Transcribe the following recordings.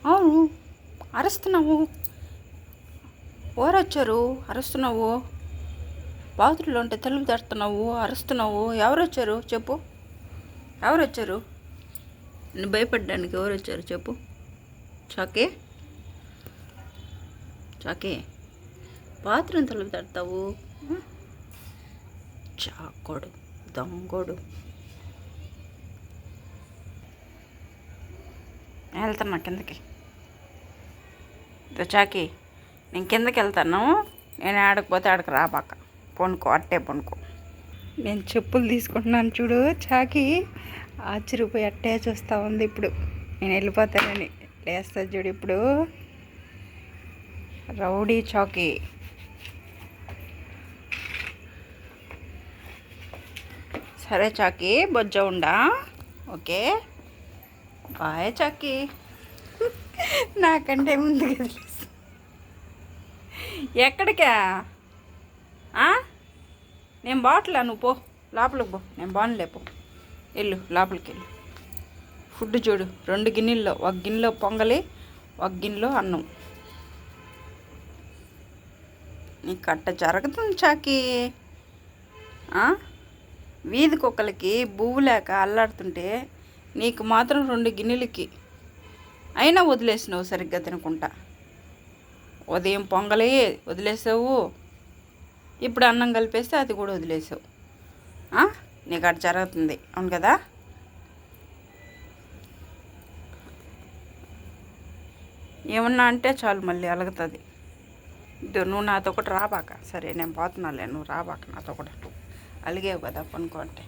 అవును, అరుస్తున్నావు. ఎవరొచ్చారు అరుస్తున్నావు? బాతుల్లో ఉంటే తలుపు తడుతున్నావు, అరుస్తున్నావు. ఎవరొచ్చారు చెప్పు? ఎవరొచ్చారు? నేను భయపడ్డానికి ఎవరొచ్చారు చెప్పు? చాకే, చాకే, బాత్రూమ్ తలుపు తడతావు? చాకోడు, దొంగోడు. వెళ్తున్నా కిందకి. చాకి, నేను కిందకి వెళ్తాను. నేను ఆడకపోతే ఆడకు రాబాక. పొనుకో, అట్టే పొనుకో. నేను చెప్పులు తీసుకుంటున్నాను చూడు. చాకి ఆశ్చర్యపోయి అట్టే చూస్తూ ఉంది. ఇప్పుడు నేను వెళ్ళిపోతానని లేస్తా చూడు. ఇప్పుడు రౌడీ చాకి. సరే చాకి, బొజ్జ ఉండా. Okay, bye Chaki. నాకంటే ముందుగా తెలుసు. ఎక్కడికా? నేను బాట్లా, నువ్వు పో లోపలికి పో. నేను బానులే, పో వెళ్ళు లోపలికి వెళ్ళు. ఫుడ్ చూడు, 2 గిన్నెల్లో, ఒక గిన్నెలో పొంగలి, ఒక గిన్నెలో అన్నం. నీకు కట్ట జరుగుతుంది చాకి. వీధి కుక్కలకి బువ్వు లేక అల్లాడుతుంటే నీకు మాత్రం 2 గిన్నెలకి అయినా వదిలేసినావు సరిగ్గా తినకుండా. ఉదయం పొంగలి వదిలేసావు, ఇప్పుడు అన్నం కలిపేస్తే అది కూడా వదిలేసావు. నీకు అటు జరుగుతుంది, అవును కదా? ఏమన్నా అంటే చాలు మళ్ళీ అలుగుతుంది. నువ్వు నాతో ఒకటి రాబాక. సరే నేను పోతున్నాలే, నువ్వు రాబాక నాతో కూడా. అలిగేవు కదా పనుకో అంటే.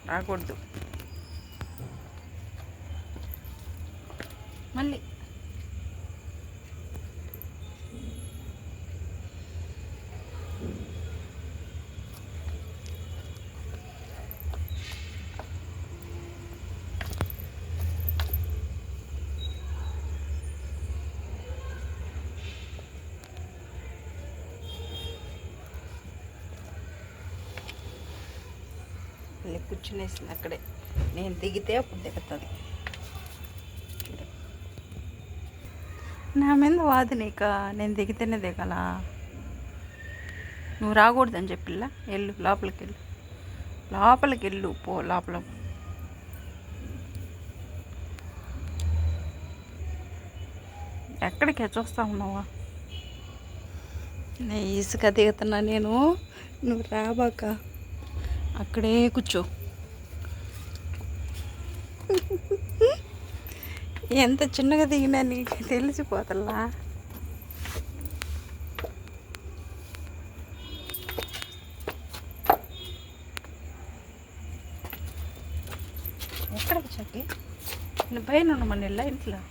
రాకూడదు మళ్ళీ. మళ్ళీ కూర్చునేసింది అక్కడే. నేను దిగితే అప్పుడు దిగుతుంది. నా మీద వాదు నీక. నేను దిగితేనే దిగాల. నువ్వు రాకూడదని చెప్పిల్లా. వెళ్ళు లోపలికి వెళ్ళు, లోపలికి వెళ్ళు, పో లోపల. ఎక్కడికి చూస్తా ఉన్నావా? నేను ఇసుక దిగుతున్నా నేను. నువ్వు రాబాక, అక్కడే కూర్చో. ఎంత చిన్నగా దిగినా నీకు తెలిసిపోతల్లా. ఎక్కడికి చాకి? నేను పైన ఉండమని వెళ్ళా ఇంట్లో.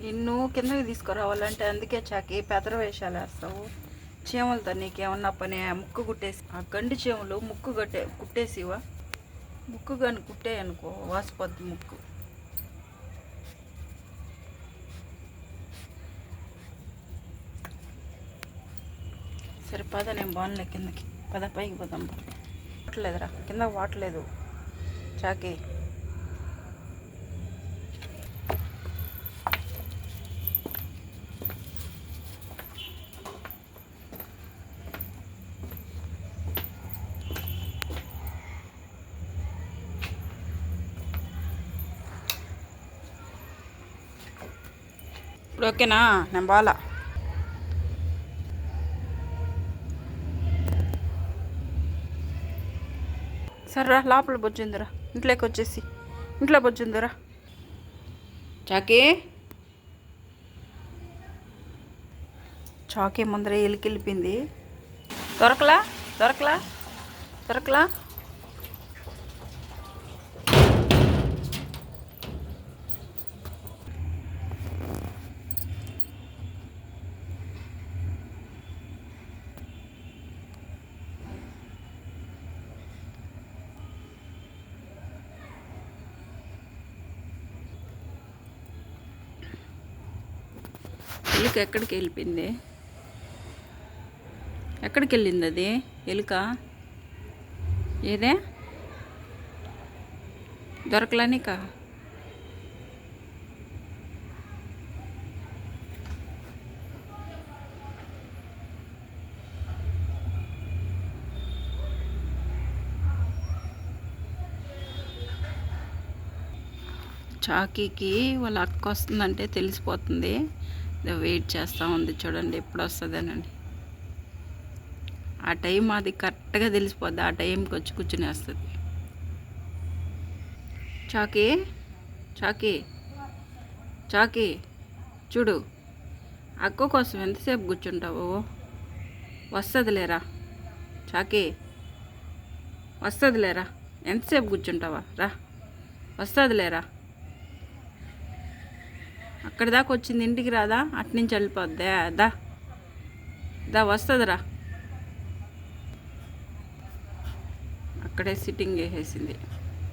నిన్ను కిందకి తీసుకురావాలంటే అందుకే చాకి పెదర వేషాలు వేస్తావు. చీమలతో నీకేమన్నా పని? ముక్కు కుట్టేసి, ఆ గండి చీమలు ముక్కు కుట్టేసివా? ముక్కు కానీ కుట్టాయనుకో వాసిపోద్ది ముక్కు. సరే పద, నేను బాగులే కిందకి పద, పైకి పోదాం. వాటలేదురా, కింద వాటలేదు చాకి. ఇప్పుడు ఓకేనా? నేను బాలా. సరే రా, లోపల బొజ్జిందిరా. ఇంట్లోకి వచ్చేసి ఇంట్లో బొజ్జిందిరా. చాకీ, చాకీ ముందర ఎలికెళ్ళిపోయింది. దొరకలా? దొరకలా దొరకలా. ఎలుక ఎక్కడికి వెళ్ళిపోయింది? ఎక్కడికి వెళ్ళింది అది ఎలుక? ఏదే దొరకలానిక? చాకీకి వాళ్ళ అక్క వస్తుందంటే తెలిసిపోతుంది. వెయిట్ చేస్తూ ఉంది, చూడండి ఎప్పుడు వస్తుందేనండి. ఆ టైం అది కరెక్ట్గా తెలిసిపోద్ది. ఆ టైంకి వచ్చి కూర్చునేస్తుంది. చాకీ చాకీ చాకీ చూడు, అక్క కోసం ఎంతసేపు కూర్చుంటావు? వస్తుందిలేరా చాకీ, వస్తుందిలేరా. ఎంతసేపు కూర్చుంటావా? రా, వస్తుందిలేరా. అక్కడి దాకా వచ్చింది, ఇంటికి రాదా? అట్నుంచి వెళ్ళిపోద్దా? దా దా, వస్తుందిరా. అక్కడే సిట్టింగ్ వేసేసింది.